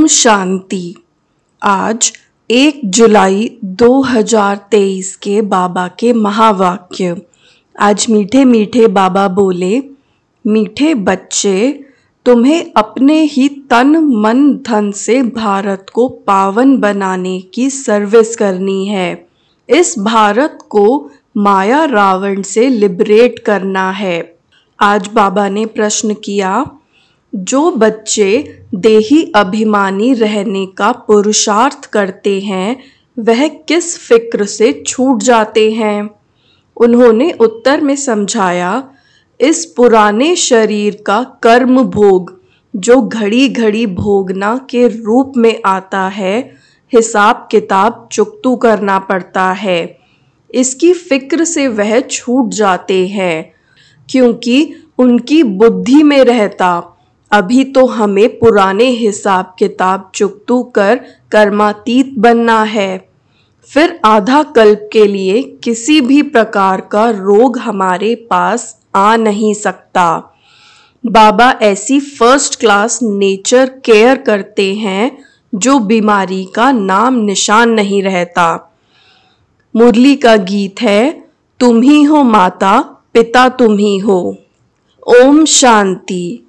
शांति। आज 1 जुलाई 2023 के बाबा के महावाक्य। आज मीठे मीठे बाबा बोले, मीठे बच्चे, तुम्हें अपने ही तन मन धन से भारत को पावन बनाने की सर्विस करनी है। इस भारत को माया रावण से लिबरेट करना है। आज बाबा ने प्रश्न किया, जो बच्चे देही अभिमानी रहने का पुरुषार्थ करते हैं वह किस फिक्र से छूट जाते हैं। उन्होंने उत्तर में समझाया, इस पुराने शरीर का कर्म भोग जो घड़ी घड़ी भोगना के रूप में आता है, हिसाब किताब चुकतू करना पड़ता है। इसकी फिक्र से वह छूट जाते हैं, क्योंकि उनकी बुद्धि में रहता अभी तो हमें पुराने हिसाब किताब चुकतू कर कर्मातीत बनना है। फिर आधा कल्प के लिए किसी भी प्रकार का रोग हमारे पास आ नहीं सकता। बाबा ऐसी फर्स्ट क्लास नेचर केयर करते हैं जो बीमारी का नाम निशान नहीं रहता। मुरली का गीत है, तुम ही हो माता, पिता तुम ही हो। ओम शांति।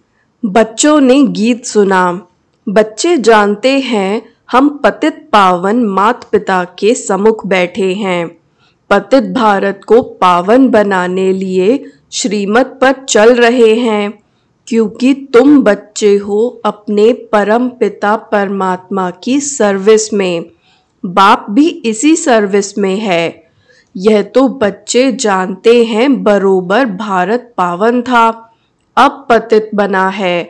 बच्चों ने गीत सुना। बच्चे जानते हैं हम पतित पावन माता पिता के सम्मुख बैठे हैं। पतित भारत को पावन बनाने लिए श्रीमत पर चल रहे हैं, क्योंकि तुम बच्चे हो अपने परम पिता परमात्मा की सर्विस में। बाप भी इसी सर्विस में है। यह तो बच्चे जानते हैं बरोबर भारत पावन था, अब पतित बना है।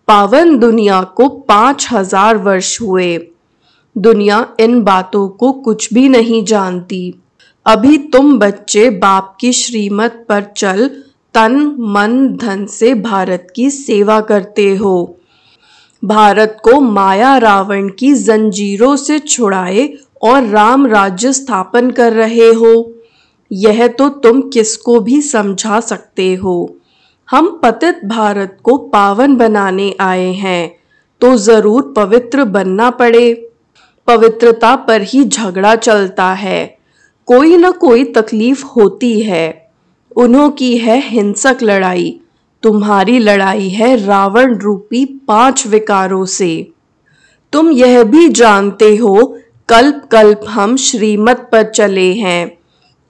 पावन दुनिया को 5000 वर्ष हुए। दुनिया इन बातों को कुछ भी नहीं जानती। अभी तुम बच्चे बाप की श्रीमत पर चल तन मन धन से भारत की सेवा करते हो। भारत को माया रावण की जंजीरों से छुड़ाए और राम राज्य स्थापन कर रहे हो। यह तो तुम किसको भी समझा सकते हो। हम पतित भारत को पावन बनाने आए हैं, तो जरूर पवित्र बनना पड़े। पवित्रता पर ही झगड़ा चलता है। कोई न कोई तकलीफ होती है। उन्हों की है हिंसक लड़ाई, तुम्हारी लड़ाई है रावण रूपी 5 विकारों से। तुम यह भी जानते हो, कल्प कल्प हम श्रीमत पर चले हैं।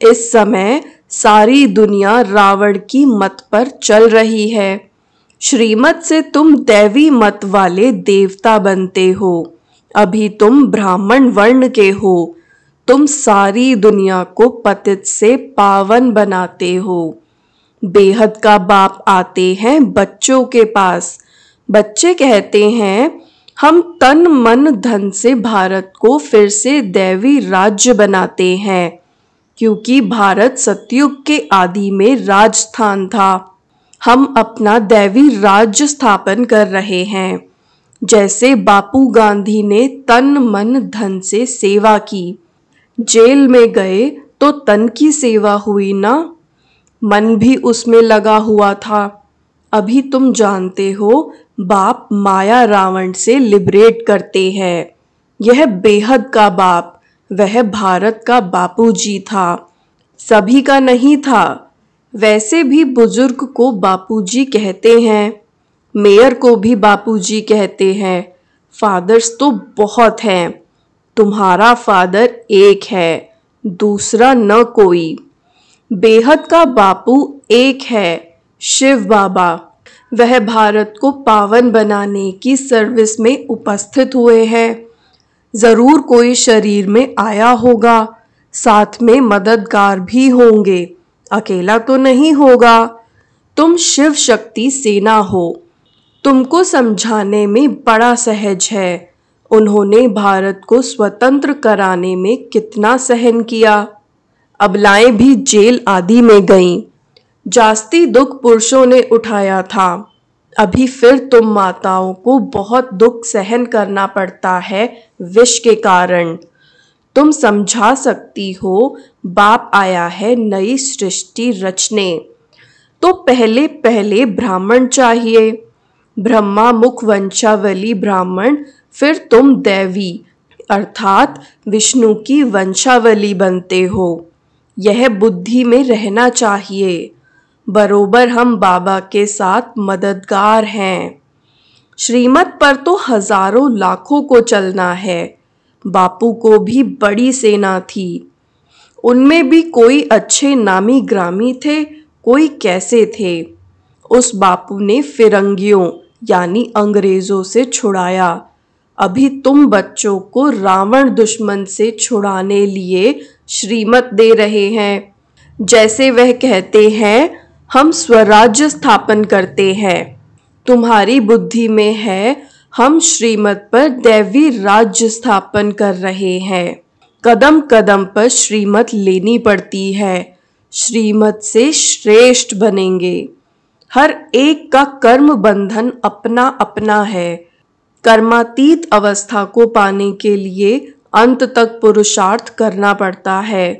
इस समय सारी दुनिया रावण की मत पर चल रही है। श्रीमत से तुम दैवी मत वाले देवता बनते हो। अभी तुम ब्राह्मण वर्ण के हो। तुम सारी दुनिया को पतित से पावन बनाते हो। बेहद का बाप आते हैं बच्चों के पास। बच्चे कहते हैं, हम तन मन धन से भारत को फिर से दैवी राज्य बनाते हैं, क्योंकि भारत सतयुग के आदि में राजस्थान था। हम अपना दैवी राज्य स्थापन कर रहे हैं। जैसे बापू गांधी ने तन मन धन से सेवा की। जेल में गए तो तन की सेवा हुई ना, मन भी उसमें लगा हुआ था। अभी तुम जानते हो बाप माया रावण से लिबरेट करते हैं। यह बेहद का बाप, वह भारत का बापूजी था, सभी का नहीं था। वैसे भी बुजुर्ग को बापूजी कहते हैं, मेयर को भी बापूजी कहते हैं। फादर्स तो बहुत हैं। तुम्हारा फादर एक है, दूसरा न कोई। बेहद का बापू एक है, शिव बाबा। वह भारत को पावन बनाने की सर्विस में उपस्थित हुए हैं। जरूर कोई शरीर में आया होगा, साथ में मददगार भी होंगे, अकेला तो नहीं होगा। तुम शिव शक्ति सेना हो। तुमको समझाने में बड़ा सहज है। उन्होंने भारत को स्वतंत्र कराने में कितना सहन किया। अबलाएं भी जेल आदि में गईं। जास्ती दुख पुरुषों ने उठाया था। अभी फिर तुम माताओं को बहुत दुख सहन करना पड़ता है विष के कारण। तुम समझा सकती हो, बाप आया है नई सृष्टि रचने, तो पहले पहले ब्राह्मण चाहिए। ब्रह्मा मुख वंशावली ब्राह्मण, फिर तुम दैवी अर्थात विष्णु की वंशावली बनते हो। यह बुद्धि में रहना चाहिए। बरोबर हम बाबा के साथ मददगार हैं। श्रीमत पर तो हजारों लाखों को चलना है। बापू को भी बड़ी सेना थी। उनमें भी कोई अच्छे नामी ग्रामी थे, कोई कैसे थे। उस बापू ने फिरंगियों यानी अंग्रेजों से छुड़ाया। अभी तुम बच्चों को रावण दुश्मन से छुड़ाने लिए श्रीमत दे रहे हैं। जैसे वह कहते हैं, हम स्वराज्य स्थापन करते हैं। तुम्हारी बुद्धि में है, हम श्रीमत पर दैवी राज्य स्थापन कर रहे हैं। कदम कदम पर श्रीमत लेनी पड़ती है। श्रीमत से श्रेष्ठ बनेंगे। हर एक का कर्म बंधन अपना अपना है। कर्मातीत अवस्था को पाने के लिए अंत तक पुरुषार्थ करना पड़ता है।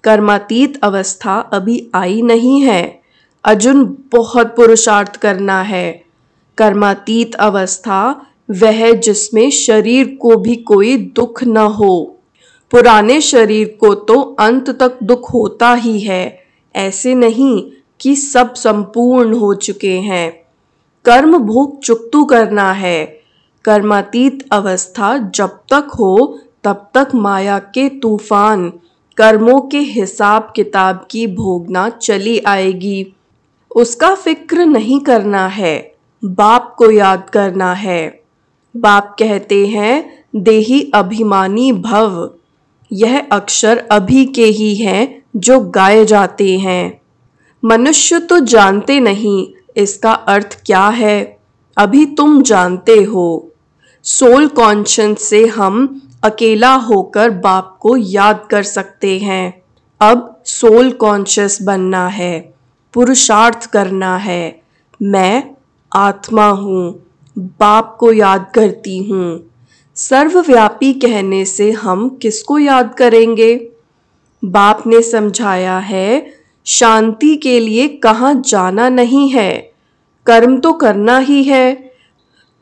कर्मातीत अवस्था अभी आई नहीं है। अर्जुन बहुत पुरुषार्थ करना है। कर्मातीत अवस्था वह जिसमें शरीर को भी कोई दुख न हो। पुराने शरीर को तो अंत तक दुख होता ही है। ऐसे नहीं कि सब संपूर्ण हो चुके हैं। कर्म भोग चुकतू करना है। कर्मातीत अवस्था जब तक हो तब तक माया के तूफान कर्मों के हिसाब किताब की भोगना चली आएगी। उसका फिक्र नहीं करना है। बाप को याद करना है। बाप कहते हैं, देही अभिमानी भव। यह अक्षर अभी के ही हैं जो गाए जाते हैं। मनुष्य तो जानते नहीं इसका अर्थ क्या है। अभी तुम जानते हो। सोल कॉन्शियस से हम अकेला होकर बाप को याद कर सकते हैं। अब सोल कॉन्शियस बनना है, पुरुषार्थ करना है। मैं आत्मा हूँ, बाप को याद करती हूँ। सर्वव्यापी कहने से हम किसको याद करेंगे? बाप ने समझाया है, शांति के लिए कहाँ जाना नहीं है, कर्म तो करना ही है।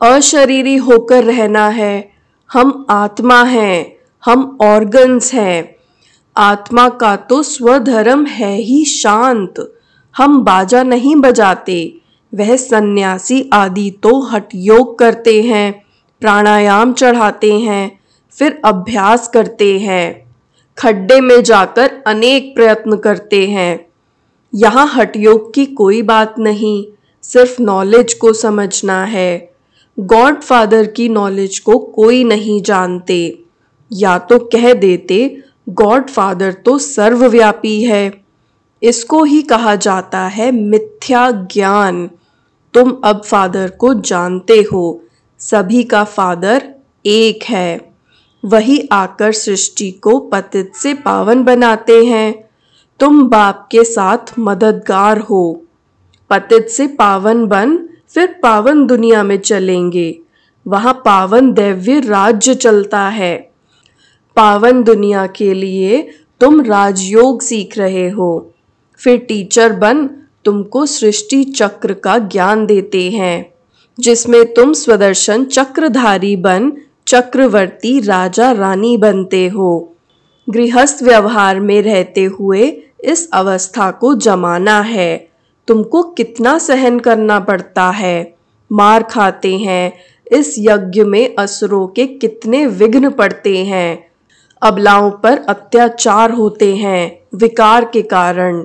अशरीरी होकर रहना है। हम आत्मा हैं, हम ऑर्गन्स हैं। आत्मा का तो स्वधर्म है ही शांत। हम बाजा नहीं बजाते। वह सन्यासी आदि तो हठ योग करते हैं, प्राणायाम चढ़ाते हैं, फिर अभ्यास करते हैं, खड्डे में जाकर अनेक प्रयत्न करते हैं। यहाँ हठ योग की कोई बात नहीं, सिर्फ नॉलेज को समझना है। गॉड फादर की नॉलेज को कोई नहीं जानते। या तो कह देते, गॉड फादर तो सर्वव्यापी है। इसको ही कहा जाता है मिथ्या ज्ञान। तुम अब फादर को जानते हो। सभी का फादर एक है। वही आकर सृष्टि को पतित से पावन बनाते हैं। तुम बाप के साथ मददगार हो। पतित से पावन बन फिर पावन दुनिया में चलेंगे। वहां पावन दैव्य राज्य चलता है। पावन दुनिया के लिए तुम राजयोग सीख रहे हो। फिर टीचर बन तुमको सृष्टि चक्र का ज्ञान देते हैं, जिसमें तुम स्वदर्शन चक्रधारी बन चक्रवर्ती राजा रानी बनते हो। गृहस्थ व्यवहार में रहते हुए इस अवस्था को जमाना है। तुमको कितना सहन करना पड़ता है। मार खाते हैं। इस यज्ञ में असुरों के कितने विघ्न पड़ते हैं। अबलाओं पर अत्याचार होते हैं विकार के कारण।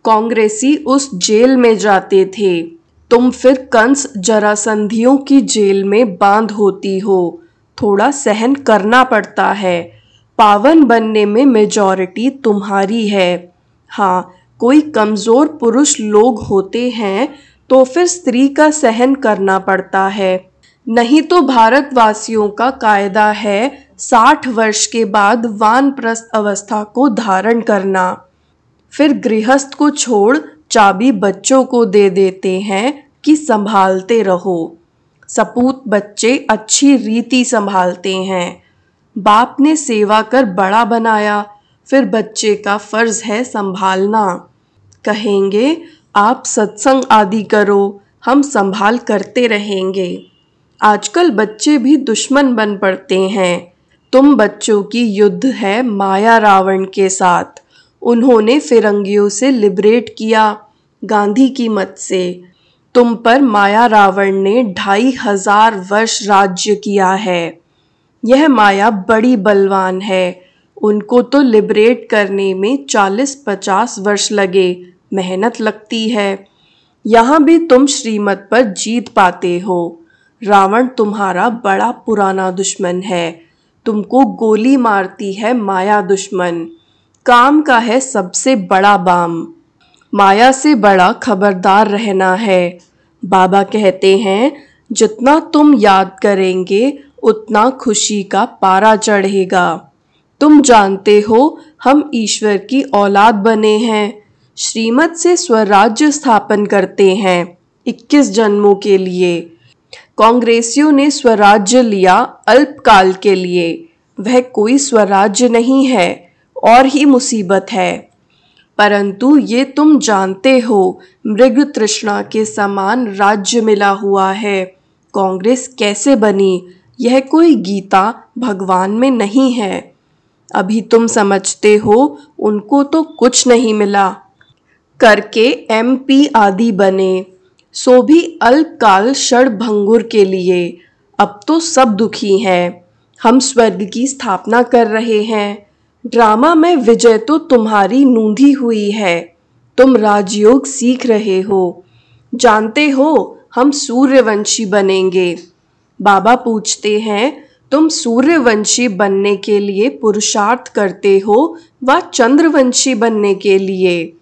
कांग्रेसी उस जेल में जाते थे। तुम फिर कंस जरासंधियों की जेल में बांध होती हो। थोड़ा सहन करना पड़ता है। पावन बनने में मेजॉरिटी तुम्हारी है। हाँ, कोई कमजोर पुरुष लोग होते हैं तो फिर स्त्री का सहन करना पड़ता है। नहीं तो भारतवासियों का कायदा है 60 वर्ष के बाद वानप्रस्थ अवस्था को धारण करना। फिर गृहस्थ को छोड़ चाबी बच्चों को दे देते हैं कि संभालते रहो। सपूत बच्चे अच्छी रीति संभालते हैं। बाप ने सेवा कर बड़ा बनाया, फिर बच्चे का फर्ज है संभालना। कहेंगे आप सत्संग आदि करो, हम संभाल करते रहेंगे। आजकल बच्चे भी दुश्मन बन पड़ते हैं। तुम बच्चों की युद्ध है माया रावण के साथ। उन्होंने फिरंगियों से लिबरेट किया गांधी की मत से। तुम पर माया रावण ने 2500 वर्ष राज्य किया है। यह माया बड़ी बलवान है। उनको तो लिबरेट करने में 40-50 वर्ष लगे, मेहनत लगती है। यहाँ भी तुम श्रीमत पर जीत पाते हो। रावण तुम्हारा बड़ा पुराना दुश्मन है। तुमको गोली मारती है माया दुश्मन। काम का है सबसे बड़ा बाम। माया से बड़ा खबरदार रहना है। बाबा कहते हैं जितना तुम याद करेंगे उतना खुशी का पारा चढ़ेगा। तुम जानते हो हम ईश्वर की औलाद बने हैं। श्रीमत से स्वराज्य स्थापन करते हैं 21 जन्मों के लिए। कांग्रेसियों ने स्वराज्य लिया अल्पकाल के लिए। वह कोई स्वराज्य नहीं है और ही मुसीबत है। परंतु ये तुम जानते हो मृग तृष्णा के समान राज्य मिला हुआ है। कांग्रेस कैसे बनी यह कोई गीता भगवान में नहीं है। अभी तुम समझते हो उनको तो कुछ नहीं मिला करके MP आदि बने, सो भी अल्पकाल क्षणभंगुर के लिए। अब तो सब दुखी हैं। हम स्वर्ग की स्थापना कर रहे हैं। ड्रामा में विजय तो तुम्हारी नूंधी हुई है। तुम राजयोग सीख रहे हो। जानते हो हम सूर्यवंशी बनेंगे। बाबा पूछते हैं तुम सूर्यवंशी बनने के लिए पुरुषार्थ करते हो व चंद्रवंशी बनने के लिए?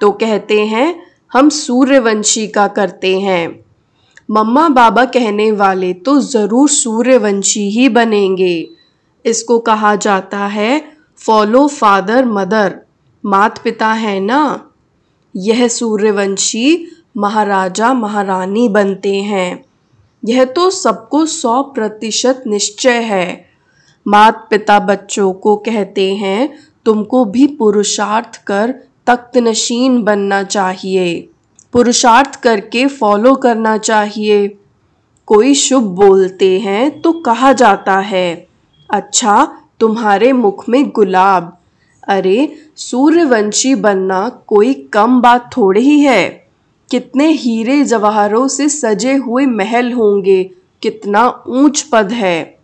तो कहते हैं हम सूर्यवंशी का करते हैं। मम्मा बाबा कहने वाले तो जरूर सूर्यवंशी ही बनेंगे। इसको कहा जाता है फॉलो फादर मदर। मात पिता है ना। यह सूर्यवंशी महाराजा महारानी बनते हैं। यह तो सबको 100% निश्चय है। मात पिता बच्चों को कहते हैं तुमको भी पुरुषार्थ कर तख्तनशीन बनना चाहिए। पुरुषार्थ करके फॉलो करना चाहिए। कोई शुभ बोलते हैं तो कहा जाता है अच्छा तुम्हारे मुख में गुलाब। अरे सूर्यवंशी बनना कोई कम बात थोड़ी ही है। कितने हीरे जवाहरों से सजे हुए महल होंगे, कितना ऊंच पद है।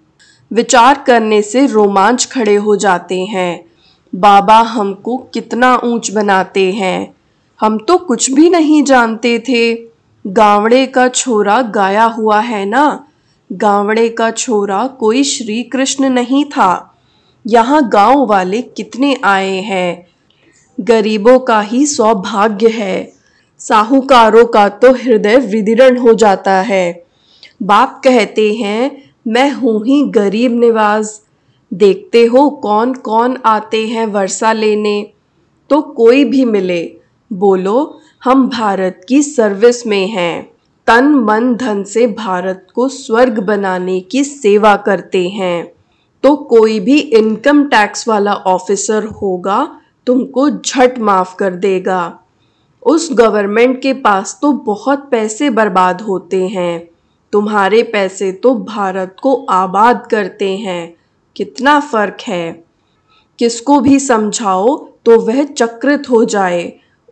विचार करने से रोमांच खड़े हो जाते हैं। बाबा हमको कितना ऊंच बनाते हैं। हम तो कुछ भी नहीं जानते थे। गावड़े का छोरा गाया हुआ है ना। गावड़े का छोरा कोई श्री कृष्ण नहीं था। यहाँ गांव वाले कितने आए हैं। गरीबों का ही सौभाग्य है। साहूकारों का तो हृदय विदीर्ण हो जाता है। बाप कहते हैं मैं हूँ ही गरीब निवाज। देखते हो कौन कौन आते हैं वर्षा लेने। तो कोई भी मिले बोलो हम भारत की सर्विस में हैं। तन मन धन से भारत को स्वर्ग बनाने की सेवा करते हैं। तो कोई भी इनकम टैक्स वाला ऑफिसर होगा तुमको झट माफ कर देगा। उस गवर्नमेंट के पास तो बहुत पैसे बर्बाद होते हैं। तुम्हारे पैसे तो भारत को आबाद करते हैं। कितना फर्क है। किसको भी समझाओ तो वह चकित हो जाए।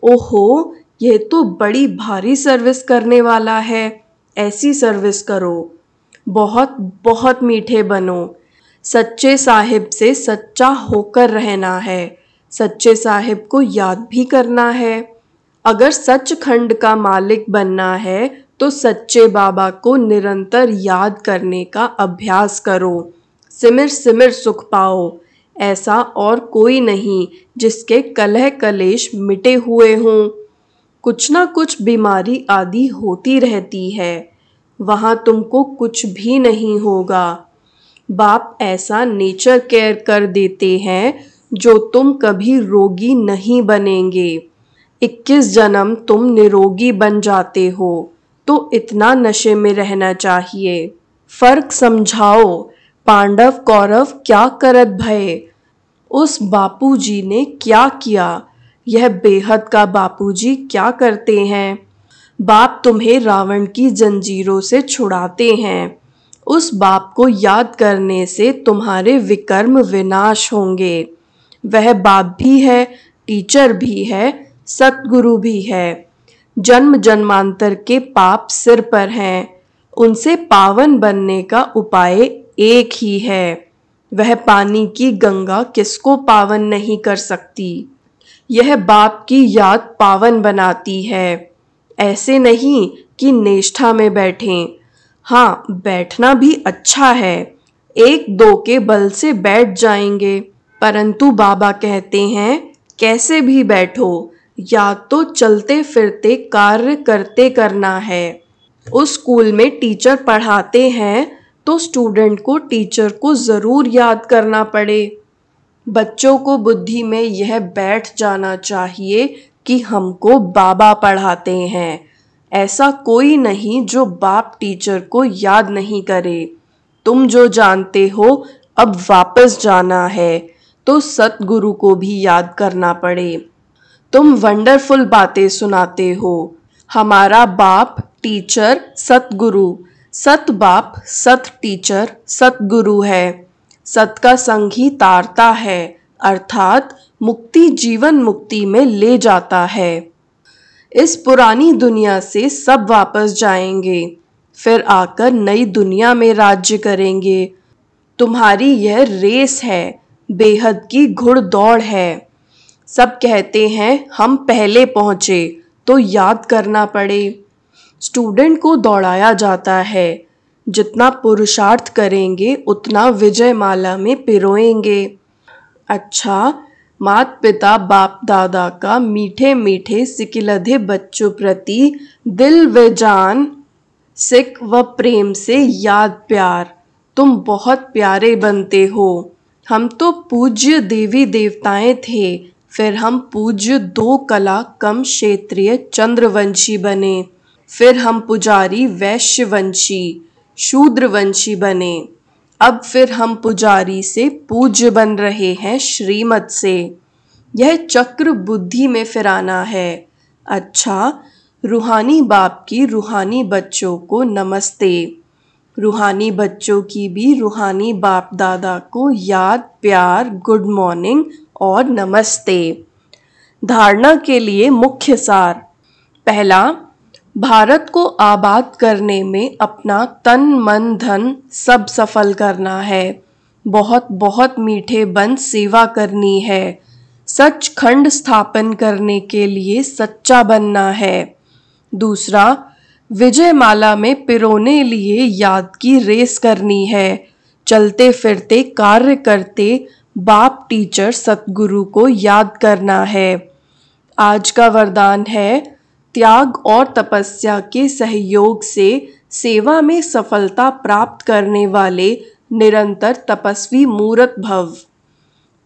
ओहो यह तो बड़ी भारी सर्विस करने वाला है। ऐसी सर्विस करो। बहुत बहुत मीठे बनो। सच्चे साहिब से सच्चा होकर रहना है। सच्चे साहिब को याद भी करना है। अगर सचखंड का मालिक बनना है तो सच्चे बाबा को निरंतर याद करने का अभ्यास करो। सिमिर सिमिर सुख पाओ। ऐसा और कोई नहीं जिसके कलह कलेश मिटे हुए हों। कुछ ना कुछ बीमारी आदि होती रहती है। वहाँ तुमको कुछ भी नहीं होगा। बाप ऐसा नेचर केयर कर देते हैं जो तुम कभी रोगी नहीं बनेंगे। 21 जन्म तुम निरोगी बन जाते हो तो इतना नशे में रहना चाहिए। फर्क समझाओ। पांडव कौरव क्या करत भये। उस बापूजी ने क्या किया। यह बेहद का बापूजी क्या करते हैं। बाप तुम्हें रावण की जंजीरों से छुड़ाते हैं। उस बाप को याद करने से तुम्हारे विकर्म विनाश होंगे। वह बाप भी है, टीचर भी है, सतगुरु भी है। जन्म जन्मांतर के पाप सिर पर हैं। उनसे पावन बनने का उपाय एक ही है। वह पानी की गंगा किसको पावन नहीं कर सकती। यह बाप की याद पावन बनाती है। ऐसे नहीं कि निष्ठा में बैठें। हाँ, बैठना भी अच्छा है। एक दो के बल से बैठ जाएंगे, परंतु बाबा कहते हैं कैसे भी बैठो, या तो चलते फिरते कार्य करते करना है। उस स्कूल में टीचर पढ़ाते हैं तो स्टूडेंट को टीचर को ज़रूर याद करना पड़े। बच्चों को बुद्धि में यह बैठ जाना चाहिए कि हमको बाबा पढ़ाते हैं। ऐसा कोई नहीं जो बाप टीचर को याद नहीं करे। तुम जो जानते हो अब वापस जाना है तो सतगुरु को भी याद करना पड़े। तुम वंडरफुल बातें सुनाते हो। हमारा बाप टीचर सतगुरु, सत बाप सत टीचर सतगुरु है। सत का संग ही तारता है, अर्थात मुक्ति जीवन मुक्ति में ले जाता है। इस पुरानी दुनिया से सब वापस जाएंगे, फिर आकर नई दुनिया में राज्य करेंगे। तुम्हारी यह रेस है, बेहद की घुड़दौड़ है। सब कहते हैं हम पहले पहुंचे, तो याद करना पड़े। स्टूडेंट को दौड़ाया जाता है। जितना पुरुषार्थ करेंगे उतना विजय माला में पिरोएंगे। अच्छा, मात पिता बाप दादा का मीठे मीठे सिकिलधे बच्चों प्रति दिल व जान, सिक व प्रेम से याद प्यार। तुम बहुत प्यारे बनते हो। हम तो पूज्य देवी देवताएं थे, फिर हम पूज्य 2 कला कम क्षेत्रीय चंद्रवंशी बने। फिर हम पुजारी वैश्यवंशी शूद्रवंशी बने। अब फिर हम पुजारी से पूज्य बन रहे हैं श्रीमत से। यह चक्र बुद्धि में फिराना है। अच्छा, रूहानी बाप की रूहानी बच्चों को नमस्ते। रूहानी बच्चों की भी रूहानी बाप दादा को याद प्यार, गुड मॉर्निंग और नमस्ते। धारणा के लिए मुख्य सार। पहला, भारत को आबाद करने में अपना तन मन धन सब सफल करना है। बहुत बहुत मीठे बन सेवा करनी है। सचखंड स्थापन करने के लिए सच्चा बनना है। दूसरा, विजय माला में पिरोने लिए याद की रेस करनी है। चलते फिरते कार्य करते बाप टीचर सतगुरु को याद करना है। आज का वरदान है, त्याग और तपस्या के सहयोग से सेवा में सफलता प्राप्त करने वाले निरंतर तपस्वी मूर्त भव।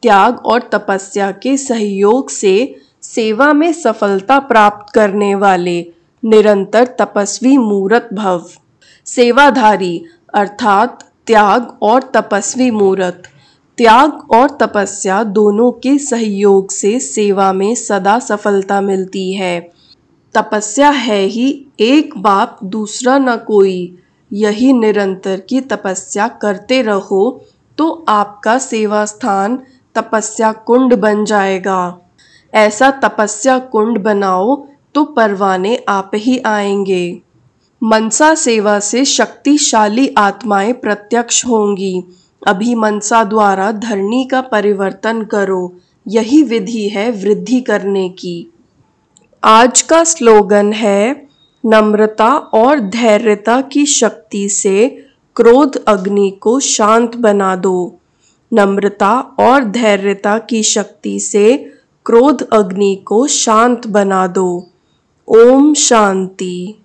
त्याग और तपस्या के सहयोग से सेवा में सफलता प्राप्त करने वाले निरंतर तपस्वी मूर्त भव। सेवाधारी अर्थात त्याग और तपस्वी मूर्त। त्याग और तपस्या दोनों के सहयोग से सेवा में सदा सफलता मिलती है। तपस्या है ही एक बाप दूसरा न कोई। यही निरंतर की तपस्या करते रहो तो आपका सेवा स्थान तपस्या कुंड बन जाएगा। ऐसा तपस्या कुंड बनाओ तो परवाने आप ही आएंगे। मनसा सेवा से शक्तिशाली आत्माएं प्रत्यक्ष होंगी। अभी मनसा द्वारा धरणी का परिवर्तन करो। यही विधि है वृद्धि करने की। आज का स्लोगन है, नम्रता और धैर्यता की शक्ति से क्रोध अग्नि को शांत बना दो। नम्रता और धैर्यता की शक्ति से क्रोध अग्नि को शांत बना दो। ओम शांति।